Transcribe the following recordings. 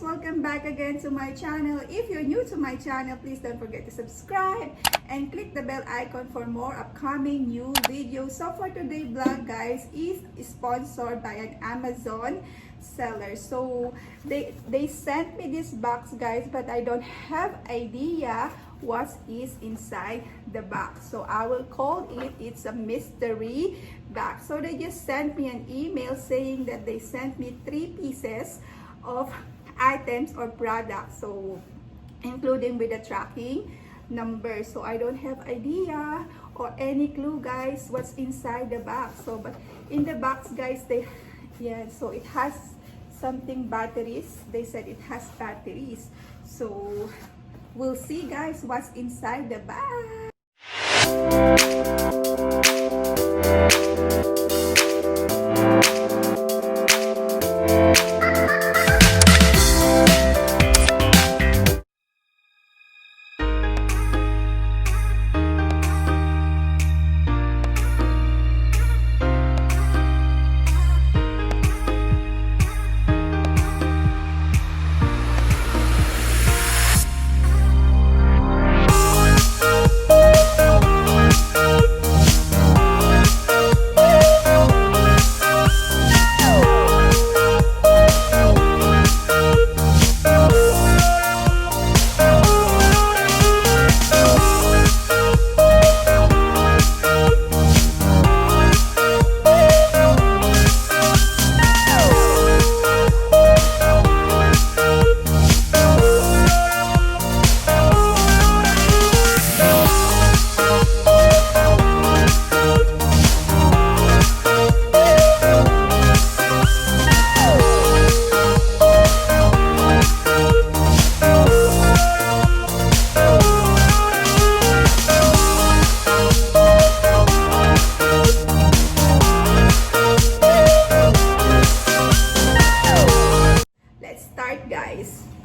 welcome back again to my channel. If you're new to my channel, please don't forget to subscribe and click the bell icon for more upcoming new videos. So for today's vlog guys is sponsored by an Amazon seller. So they sent me this box guys, but I don't have idea what is inside the box, so I will call it's a mystery box. So they just sent me an email saying that they sent me 3 pieces of items or products, so including with the tracking number. So I don't have idea or any clue guys what's inside the box. So but in the box guys, so it has something batteries. They said it has batteries, so we'll see guys what's inside the bag.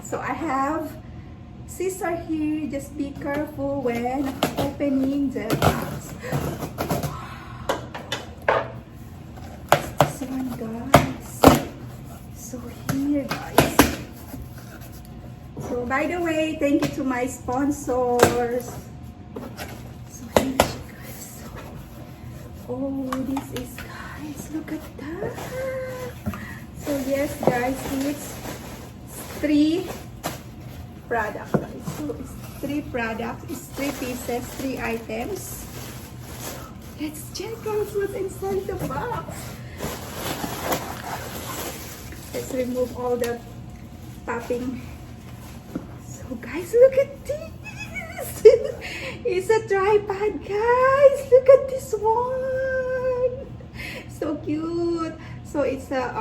So I have scissor here. Just be careful when opening the box. This one guys. So here guys. So by the way, thank you to my sponsors. So here she guys. Oh, this is guys, look at that. So yes guys, it's 3 products guys. So it's 3 products, it's 3 pieces, 3 items. Let's check out what's inside the box. Let's remove all the popping. So guys, look at this. It's a tripod guys, look at this one. So cute. So it's a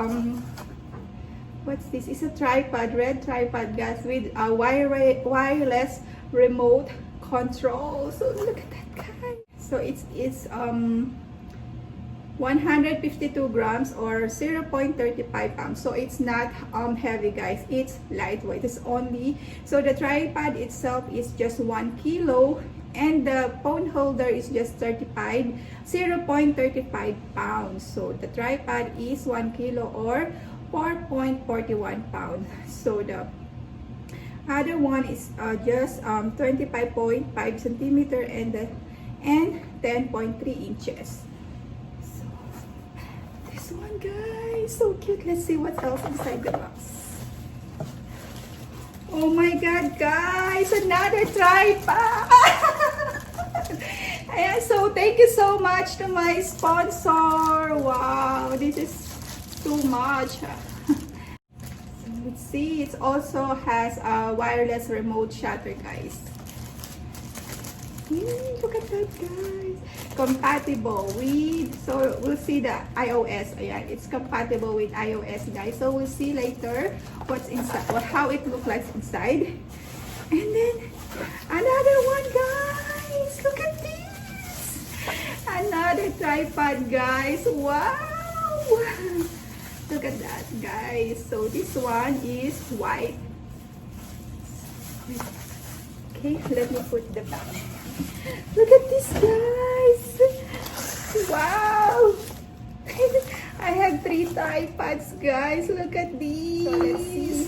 what's this? It's a tripod, red tripod guys, with a wireless remote control. So look at that guys. So it's 152 grams or 0.35 pounds. So it's not heavy guys, it's lightweight. It's only, so the tripod itself is just 1 kilo and the phone holder is just 0.35 pounds. So the tripod is 1 kilo or 4.41 pounds. So the other one is just 25.5 centimeter and 10.3 inches. So this one guys, so cute. Let's see what else inside the box. Oh my god guys, another tripod. Ayan, so thank you so much to my sponsor. Wow, this is too much. So let's see, it also has a wireless remote shutter guys. Look at that guys, compatible with, so we'll see the iOS. Ayan, it's compatible with iOS guys, so we'll see later what's inside or how it looks like inside. And then another one guys, look at this, another tripod guys. Wow. Look at that guys. So this one is white. Okay, let me put the back. Look at this guys. Wow. I have 3 tripods guys. Look at these. So let's see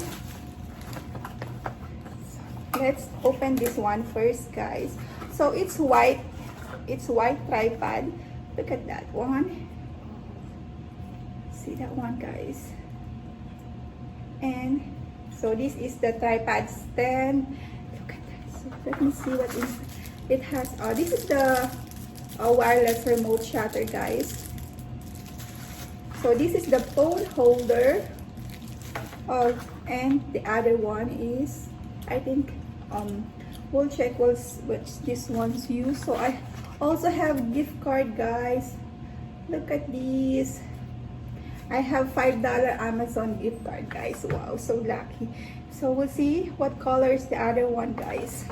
let's open this one first, guys. So it's white tripod. Look at that one. See that one, guys? And so this is the tripod stand. Look at that. So let me see what it has. This is the wireless remote shutter, guys. So this is the phone holder. And the other one is, I think, we'll check which this one's used. So I also have gift card, guys. Look at these. I have $5 Amazon gift card, guys. Wow, so lucky. So we'll see what color is the other one, guys.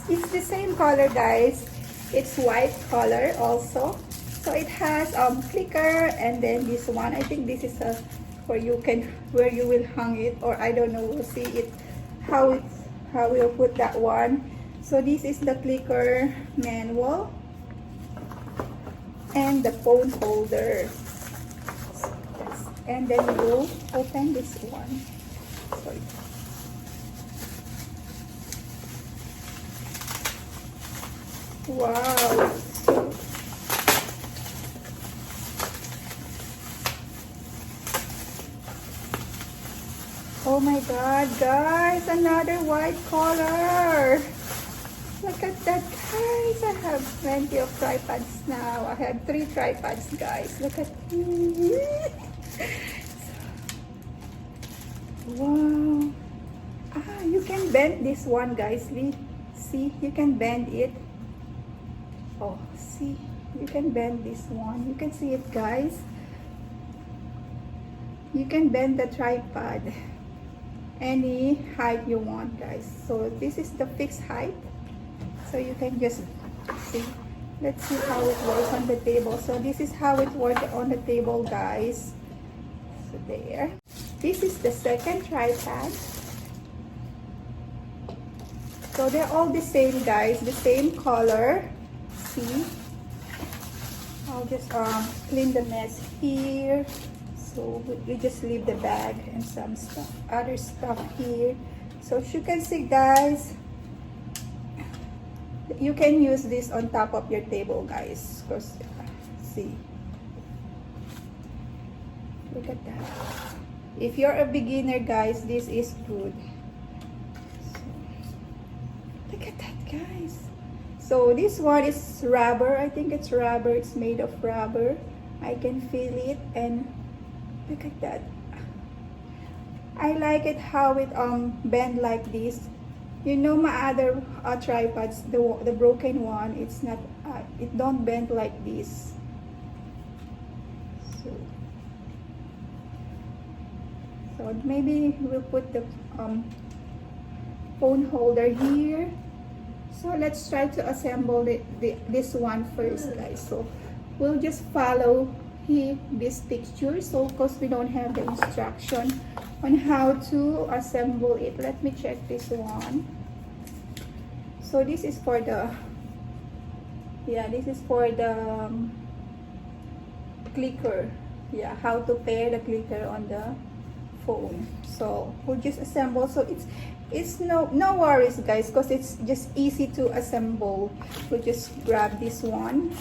It's the same color, guys. It's white color also. So it has clicker, and then this one, I think this is where you will hang it, or I don't know, we'll see it how we'll put that one. So this is the clicker manual and the phone holder. And then we'll open this one. Sorry. Wow. Oh my god, guys, another white color. Look at that, guys. I have plenty of tripods now. I have 3 tripods, guys. Look at me. Wow. You can bend this one, guys. See, you can bend it. Oh, see, you can bend this one. You can see it, guys. You can bend the tripod any height you want, guys. So this is the fixed height. So you can just see. Let's see how it works on the table. So this is how it works on the table, guys. So there. This is the second tripod. So they're all the same, guys. The same color. See, I'll just clean the mess here. So we just leave the bag and some stuff, other stuff here. So as you can see, guys, you can use this on top of your table, guys. Because see, look at that. If you're a beginner, guys, this is good. So, look at that, guys. So this one is rubber. I think it's rubber. It's made of rubber. I can feel it, and look at that. I like it how it bend like this. You know, my other tripods, the broken one, it's not. It don't bend like this. So maybe we'll put the phone holder here. So let's try to assemble this one first, guys. So we'll just follow this picture. So because we don't have the instruction on how to assemble it. Let me check this one. So this is for the, this is for the clicker. Yeah, how to pair the clicker on the phone. So we'll just assemble. So it's no worries, guys, because it's just easy to assemble. We'll just grab this one.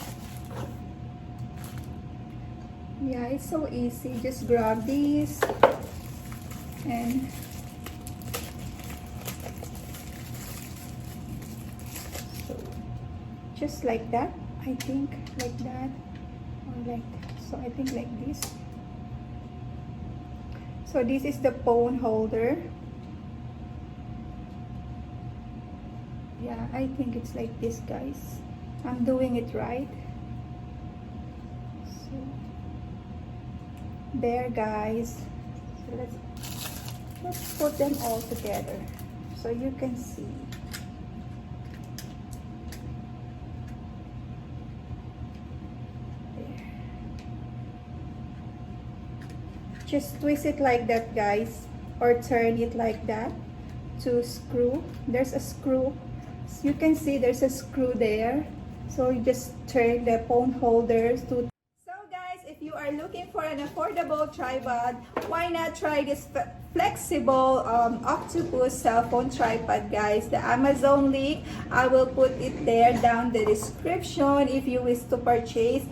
Yeah, it's so easy. Just grab this and so just like that. I think like that, or like that. So I think like this. So this is the phone holder. Yeah, I think it's like this, guys. I'm doing it right. So there, guys. So let's put them all together so you can see. There. Just twist it like that, guys, or turn it like that to screw. There's a screw. You can see there's a screw there. So you just turn the phone holders to. So guys, if you are looking for an affordable tripod, why not try this flexible Octopus cell phone tripod, guys? The Amazon link, I will put it there down the description if you wish to purchase.